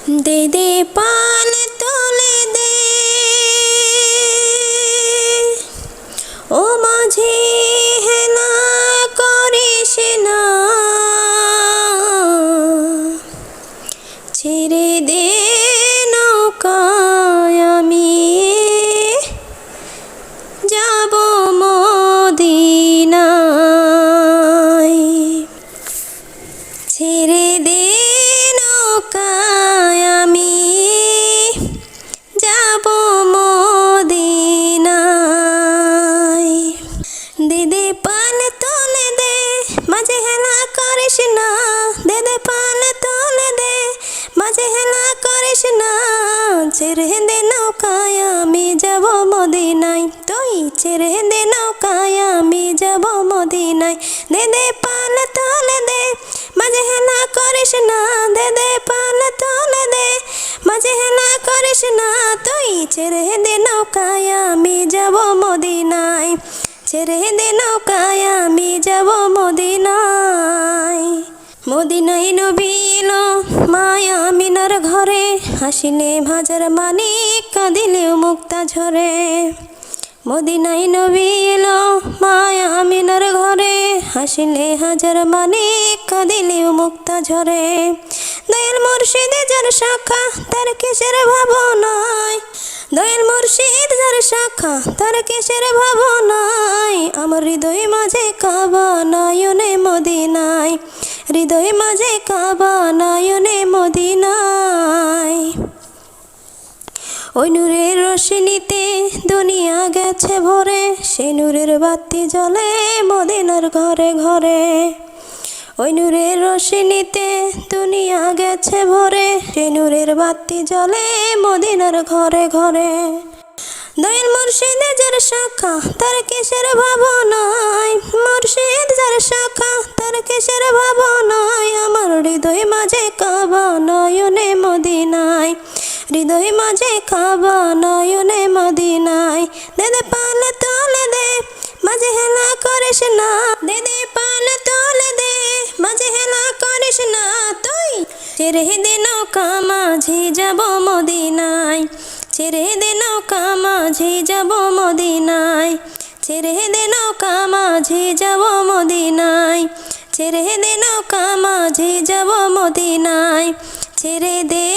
দে দে পাল তুলে দে ও মাঝি হেলা করিস না, ছেড়ে দে নৌকায় আমি যাব মদিনায়। ছেড়ে দে নৌকায় আমি যাব মদিনায়। দে দে পাল তুলে দে মাঝে হেলা করিস না, দে দে পাল তুলে দে মাঝে হেলা করিস না, ছেড়ে দে নৌকায় আমি যাব মদিনায়। তুই ছেড়ে দে নৌকায় আমি যাব মদিনায়। দে দে পাল তুলে দে মাঝে হেলা করিস না, দে দে পাল তুলে দে মাঝে হেলা করিস না, তুই ছেড়ে দে নৌকায় আমি যাব মদিনায়। ছেড়ে দে নৌকায় আমি যাব মদিনায়। মদিনায় নবী এলো মায়া আমিনার ঘরে, হাসিলে ভাজার মানিক কাঁদিলেও মুক্তা ঝরে। মদিনায় নবী এলো মায়া আমিনার ঘরে, হাসিলে হাজার মানিক কাঁদিলেও মুক্তা ঝরে। দয়াল মুর্শিদ যার শাখা তার কিসের ভাবনায়, দয়াল মুর্শিদ যার শাখা তার কিসের ভাবনায়। আমার হৃদয় মাঝে কাবা নয়নে মদিনায়, হৃদয় মাঝে কাবা নয়নে মদিনায়। ওই নূরের রোশনীতে দুনিয়া গেছে ভরে, সে নূরের বাতি জ্বলে মদিনার ঘরে ঘরে। ওই নূরের রোশনীতে দুনিয়া গেছে ভরে, সে নূরের বাতি জ্বলে মদিনার ঘরে ঘরে। দয়াল মুর্শিদ যার শাখা তার কিসের ভাবনায়, মুর্শিদ যার শাখা তার কিসের ভাবনায়। আমার হৃদয় মাঝে কাবা নয়নে মদিনায়, হৃদয় মাঝে কাবা নয়নে মদিনায়। দে দে পাল তুলে দে মাঝে হেলা করিস না, দে দে পাল তুলে দে মাঝে হেলা করিস না, তুই ছেড়ে দে নৌকা মাঝি যাব মদিনায়। ছেড়ে দে নৌকা মাঝি যাব মদিনায়। ছেড়ে দে নৌকা মাঝি যাব মদিনায়। ছেড়ে দে নৌকা মাঝি যাব মদিনায়। ছেড়ে দে।